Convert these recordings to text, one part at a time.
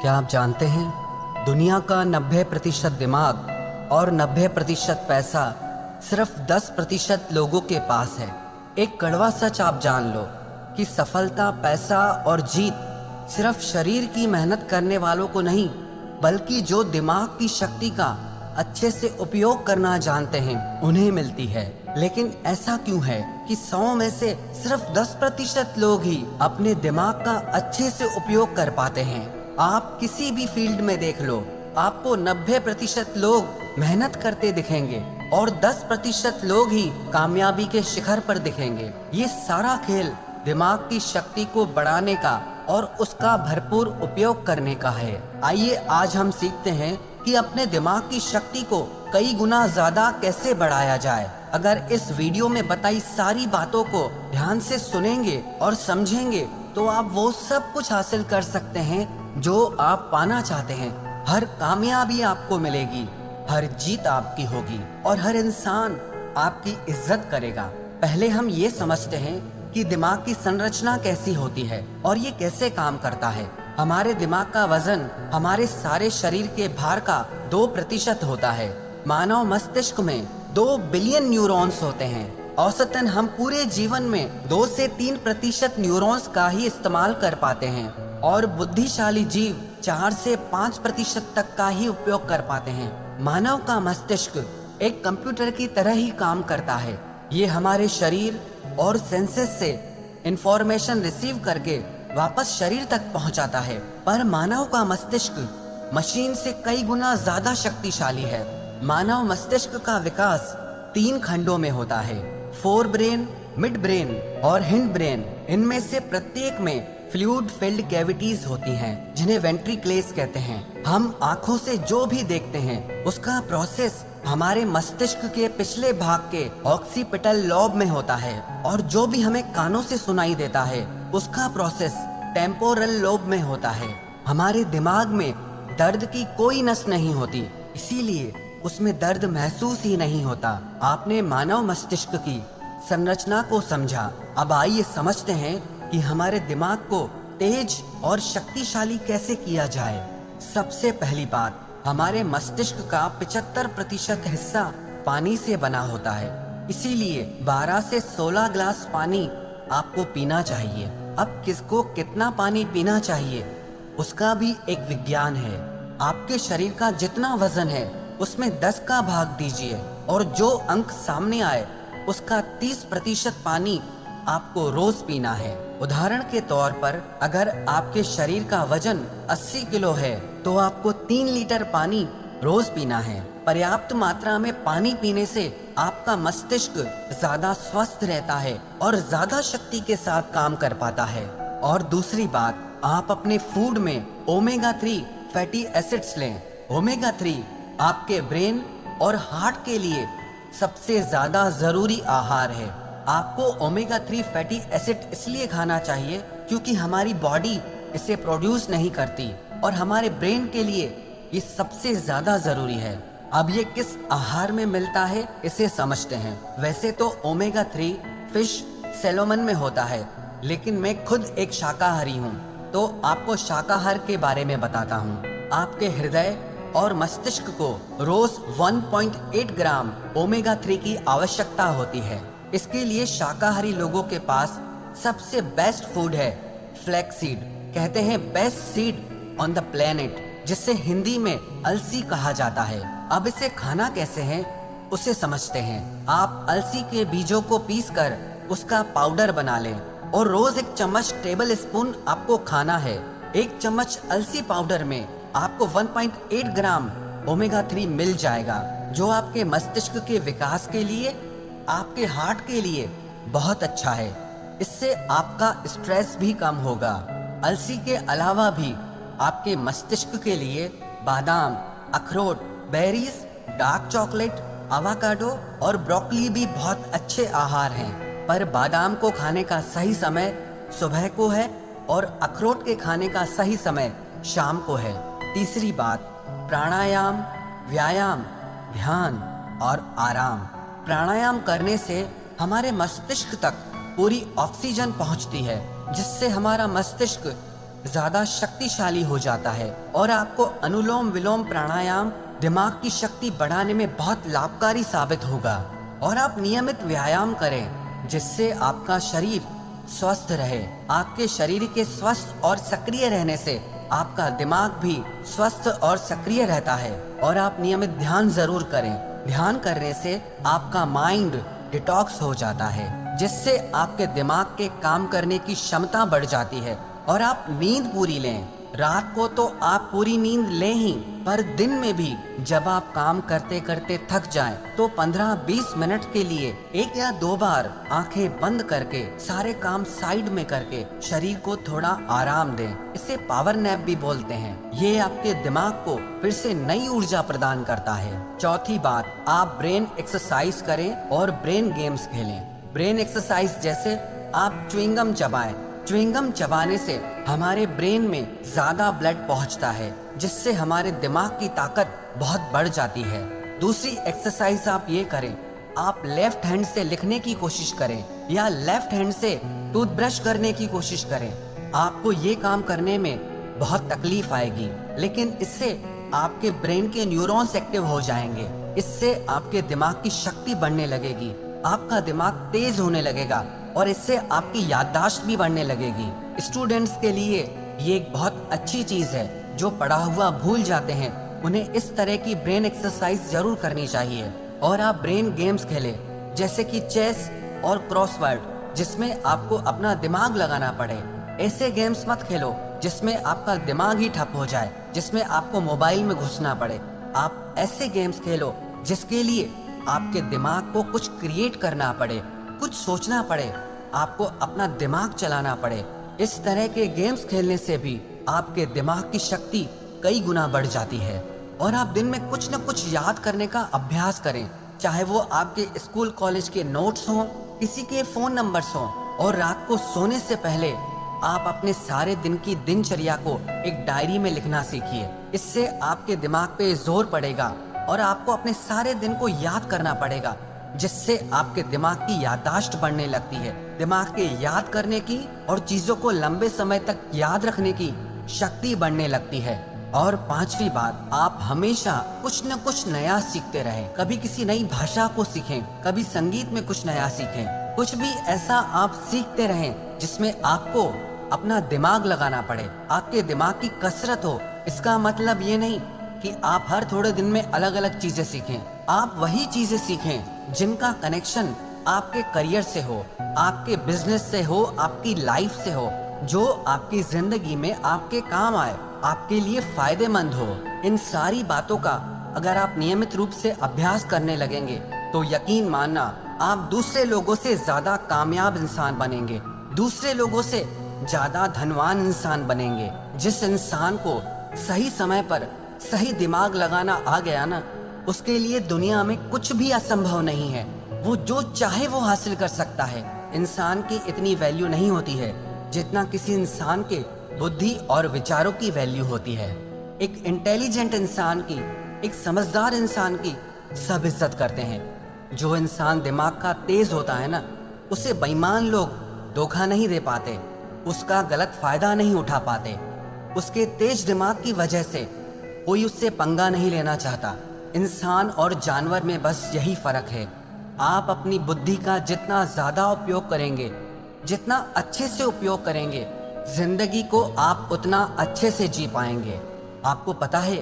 क्या आप जानते हैं दुनिया का 90% दिमाग और 90% पैसा सिर्फ 10% लोगों के पास है। एक कड़वा सच आप जान लो कि सफलता, पैसा और जीत सिर्फ शरीर की मेहनत करने वालों को नहीं, बल्कि जो दिमाग की शक्ति का अच्छे से उपयोग करना जानते हैं उन्हें मिलती है। लेकिन ऐसा क्यों है कि 100 में से सिर्फ 10% लोग ही अपने दिमाग का अच्छे से उपयोग कर पाते हैं? आप किसी भी फील्ड में देख लो, आपको 90% लोग मेहनत करते दिखेंगे और 10% लोग ही कामयाबी के शिखर पर दिखेंगे। ये सारा खेल दिमाग की शक्ति को बढ़ाने का और उसका भरपूर उपयोग करने का है। आइए आज हम सीखते हैं कि अपने दिमाग की शक्ति को कई गुना ज्यादा कैसे बढ़ाया जाए। अगर इस वीडियो में बताई सारी बातों को ध्यान से सुनेंगे और समझेंगे तो आप वो सब कुछ हासिल कर सकते हैं जो आप पाना चाहते हैं। हर कामयाबी आपको मिलेगी, हर जीत आपकी होगी और हर इंसान आपकी इज्जत करेगा। पहले हम ये समझते हैं कि दिमाग की संरचना कैसी होती है और ये कैसे काम करता है। हमारे दिमाग का वजन हमारे सारे शरीर के भार का 2% होता है। मानव मस्तिष्क में 2 बिलियन न्यूरॉन्स होते हैं। औसतन हम पूरे जीवन में 2 से 3% न्यूरॉन्स का ही इस्तेमाल कर पाते हैं और बुद्धिशाली जीव 4 से 5% तक का ही उपयोग कर पाते हैं। मानव का मस्तिष्क एक कंप्यूटर की तरह ही काम करता है। ये हमारे शरीर और सेंसेस से इंफॉर्मेशन रिसीव करके वापस शरीर तक पहुंचाता है। पर मानव का मस्तिष्क मशीन से कई गुना ज्यादा शक्तिशाली है। मानव मस्तिष्क का विकास 3 खंडों में होता है, फोर ब्रेन, मिड ब्रेन और हिंड ब्रेन। इनमें से प्रत्येक में फ्लूइड फिल्ड कैविटीज होती हैं, जिन्हें वेंट्रिकल्स कहते हैं। हम आंखों से जो भी देखते हैं उसका प्रोसेस हमारे मस्तिष्क के पिछले भाग के ऑक्सीपिटल लॉब में होता है और जो भी हमें कानों से सुनाई देता है उसका प्रोसेस टेम्पोरल लोब में होता है। हमारे दिमाग में दर्द की कोई नस नहीं होती, इसीलिए उसमें दर्द महसूस ही नहीं होता। आपने मानव मस्तिष्क की संरचना को समझा। अब आइए समझते हैं कि हमारे दिमाग को तेज और शक्तिशाली कैसे किया जाए। सबसे पहली बात, हमारे मस्तिष्क का 75% हिस्सा पानी से बना होता है, इसीलिए 12 से 16 ग्लास पानी आपको पीना चाहिए। अब किसको कितना पानी पीना चाहिए उसका भी एक विज्ञान है। आपके शरीर का जितना वजन है उसमें 10 का भाग दीजिए और जो अंक सामने आए उसका 30% पानी आपको रोज पीना है। उदाहरण के तौर पर अगर आपके शरीर का वजन 80 किलो है तो आपको 3 लीटर पानी रोज पीना है। पर्याप्त मात्रा में पानी पीने से आपका मस्तिष्क ज्यादा स्वस्थ रहता है और ज्यादा शक्ति के साथ काम कर पाता है। और दूसरी बात, आप अपने फूड में ओमेगा 3 फैटी एसिड्स लें। ओमेगा 3 आपके ब्रेन और हार्ट के लिए सबसे ज्यादा जरूरी आहार है। आपको ओमेगा 3 फैटी एसिड इसलिए खाना चाहिए क्योंकि हमारी बॉडी इसे प्रोड्यूस नहीं करती और हमारे ब्रेन के लिए ये सबसे ज्यादा जरूरी है। अब ये किस आहार में मिलता है इसे समझते हैं। वैसे तो ओमेगा 3 फिश, सैल्मन में होता है, लेकिन मैं खुद एक शाकाहारी हूँ तो आपको शाकाहार के बारे में बताता हूँ। आपके हृदय और मस्तिष्क को रोज 1.8 ग्राम ओमेगा 3 की आवश्यकता होती है। इसके लिए शाकाहारी लोगों के पास सबसे बेस्ट फूड है फ्लैक्सीड। कहते हैं best seed on the planet, जिसे हिंदी में अलसी कहा जाता है। अब इसे खाना कैसे है उसे समझते हैं। आप अलसी के बीजों को पीसकर उसका पाउडर बना लें और रोज 1 चम्मच टेबल स्पून आपको खाना है। 1 चम्मच अलसी पाउडर में आपको 1.8 ग्राम ओमेगा 3 मिल जाएगा, जो आपके मस्तिष्क के विकास के लिए, आपके हार्ट के लिए बहुत अच्छा है। इससे आपका स्ट्रेस भी कम होगा। अलसी के अलावा भी आपके मस्तिष्क के लिए बादाम, अखरोट, बेरीज, डार्क चॉकलेट, आवाकाडो और ब्रोकली भी बहुत अच्छे आहार हैं। पर बादाम को खाने का सही समय सुबह को है और अखरोट के खाने का सही समय शाम को है। तीसरी बात, प्राणायाम, व्यायाम, ध्यान और आराम। प्राणायाम करने से हमारे मस्तिष्क तक पूरी ऑक्सीजन पहुंचती है, जिससे हमारा मस्तिष्क ज्यादा शक्तिशाली हो जाता है और आपको अनुलोम विलोम प्राणायाम दिमाग की शक्ति बढ़ाने में बहुत लाभकारी साबित होगा। और आप नियमित व्यायाम करें जिससे आपका शरीर स्वस्थ रहे। आपके शरीर के स्वस्थ और सक्रिय रहने से आपका दिमाग भी स्वस्थ और सक्रिय रहता है। और आप नियमित ध्यान जरूर करें। ध्यान करने से आपका माइंड डिटॉक्स हो जाता है जिससे आपके दिमाग के काम करने की क्षमता बढ़ जाती है। और आप नींद पूरी लें। रात को तो आप पूरी नींद लें ही, पर दिन में भी जब आप काम करते करते थक जाएं तो 15-20 मिनट के लिए 1 या 2 बार आंखें बंद करके सारे काम साइड में करके शरीर को थोड़ा आराम दें। इसे पावर नैप भी बोलते हैं। ये आपके दिमाग को फिर से नई ऊर्जा प्रदान करता है। चौथी बात, आप ब्रेन एक्सरसाइज करें और ब्रेन गेम्स खेलें। ब्रेन एक्सरसाइज जैसे आप च्युइंगम चबाएं। च्युइंगम चबाने से हमारे ब्रेन में ज्यादा ब्लड पहुंचता है जिससे हमारे दिमाग की ताकत बहुत बढ़ जाती है। दूसरी एक्सरसाइज आप ये करें, आप लेफ्ट हैंड से लिखने की कोशिश करें या लेफ्ट हैंड से टूथब्रश करने की कोशिश करें। आपको ये काम करने में बहुत तकलीफ आएगी, लेकिन इससे आपके ब्रेन के न्यूरॉन्स एक्टिव हो जाएंगे। इससे आपके दिमाग की शक्ति बढ़ने लगेगी, आपका दिमाग तेज होने लगेगा और इससे आपकी याददाश्त भी बढ़ने लगेगी। स्टूडेंट्स के लिए ये एक बहुत अच्छी चीज है। जो पढ़ा हुआ भूल जाते हैं उन्हें इस तरह की ब्रेन एक्सरसाइज जरूर करनी चाहिए। और आप ब्रेन गेम्स खेलें जैसे कि चेस और क्रॉसवर्ड जिसमें आपको अपना दिमाग लगाना पड़े। ऐसे गेम्स मत खेलो जिसमें आपका दिमाग ही ठप हो जाए, जिसमें आपको मोबाइल में घुसना पड़े। आप ऐसे गेम्स खेलो जिसके लिए आपके दिमाग को कुछ क्रिएट करना पड़े, कुछ सोचना पड़े, आपको अपना दिमाग चलाना पड़े। इस तरह के गेम्स खेलने से भी आपके दिमाग की शक्ति कई गुना बढ़ जाती है। और आप दिन में कुछ न कुछ याद करने का अभ्यास करें, चाहे वो आपके स्कूल कॉलेज के नोट्स हों, किसी के फोन नंबर्स हों। और रात को सोने से पहले आप अपने सारे दिन की दिनचर्या को एक डायरी में लिखना सीखिए। इससे आपके दिमाग पे जोर पड़ेगा और आपको अपने सारे दिन को याद करना पड़ेगा, जिससे आपके दिमाग की याददाश्त बढ़ने लगती है। दिमाग के याद करने की और चीजों को लंबे समय तक याद रखने की शक्ति बढ़ने लगती है। और पांचवी बात, आप हमेशा कुछ न कुछ नया सीखते रहें। कभी किसी नई भाषा को सीखें, कभी संगीत में कुछ नया सीखें। कुछ भी ऐसा आप सीखते रहें जिसमें आपको अपना दिमाग लगाना पड़े, आपके दिमाग की कसरत हो। इसका मतलब ये नहीं कि आप हर थोड़े दिन में अलग अलग चीजें सीखें। आप वही चीजें सीखें जिनका कनेक्शन आपके करियर से हो, आपके बिजनेस से हो, आपकी लाइफ से हो, जो आपकी जिंदगी में आपके काम आए, आपके लिए फायदेमंद हो। इन सारी बातों का अगर आप नियमित रूप से अभ्यास करने लगेंगे तो यकीन मानना आप दूसरे लोगों से ज्यादा कामयाब इंसान बनेंगे, दूसरे लोगों से ज्यादा धनवान इंसान बनेंगे। जिस इंसान को सही समय पर सही दिमाग लगाना आ गया ना, उसके लिए दुनिया में कुछ भी असंभव नहीं है। वो जो चाहे वो हासिल कर सकता है। इंसान की इतनी वैल्यू नहीं होती है जितना किसी इंसान के बुद्धि और विचारों की वैल्यू होती है। एक इंटेलिजेंट इंसान की, एक समझदार इंसान की सब इज्जत करते हैं। जो इंसान दिमाग का तेज होता है ना, उसे बेईमान लोग धोखा नहीं दे पाते, उसका गलत फायदा नहीं उठा पाते। उसके तेज दिमाग की वजह से कोई उससे पंगा नहीं लेना चाहता। इंसान और जानवर में बस यही फर्क है। आप अपनी बुद्धि का जितना ज्यादा उपयोग करेंगे, जितना अच्छे से उपयोग करेंगे, जिंदगी को आप उतना अच्छे से जी पाएंगे। आपको पता है,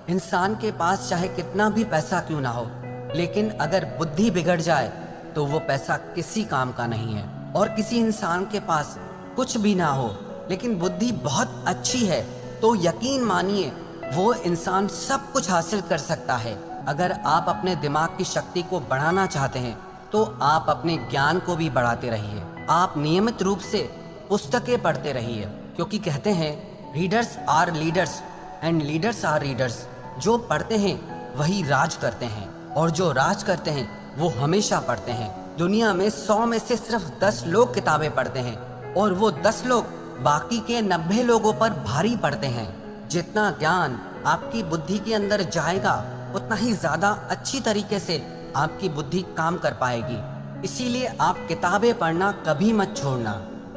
इंसान के पास चाहे कितना भी पैसा क्यों ना हो, लेकिन अगर बुद्धि बिगड़ जाए तो वो पैसा किसी काम का नहीं है। और किसी इंसान के पास कुछ भी ना हो लेकिन बुद्धि बहुत अच्छी है तो यकीन मानिए वो इंसान सब कुछ हासिल कर सकता है। अगर आप अपने दिमाग की शक्ति को बढ़ाना चाहते हैं तो आप अपने ज्ञान को भी बढ़ाते रहिए। आप नियमित रूप से पुस्तकें पढ़ते रहिए, क्योंकि कहते हैं readers are leaders and leaders are readers. जो पढ़ते हैं वही राज करते हैं और जो राज करते हैं वो हमेशा पढ़ते हैं। दुनिया में 100 में से सिर्फ 10 लोग किताबें पढ़ते हैं और वो 10 लोग बाकी के 90 लोगों पर भारी पड़ते हैं। जितना ज्ञान आपकी बुद्धि के अंदर जाएगा उतना ही ज्यादा अच्छी तरीके से आपकी बुद्धि काम कर पाएगी। इसीलिए आप किताबें पढ़ना कभी मत छोड़ना।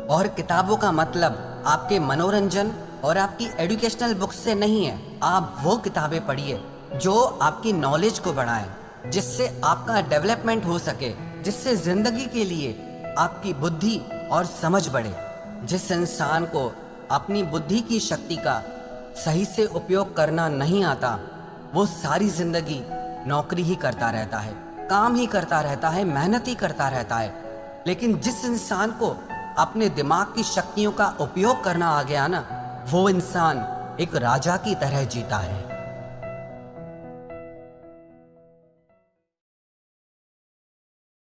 और किताबों का मतलब आपके मनोरंजन और आपकी एजुकेशनल बुक से नहीं है। आप वो किताबें पढ़िए जो आपकी नॉलेज को बढ़ाएं, जिससे आपका डेवलपमेंट हो सके, जिससे जिंदगी के लिए आपकी बुद्धि और समझ बढ़े। जिस इंसान को अपनी बुद्धि की शक्ति का सही से उपयोग करना नहीं आता, वो सारी जिंदगी नौकरी ही करता रहता है, काम ही करता रहता है, मेहनत ही करता रहता है। लेकिन जिस इंसान को अपने दिमाग की शक्तियों का उपयोग करना आ गया ना, वो इंसान एक राजा की तरह जीता है।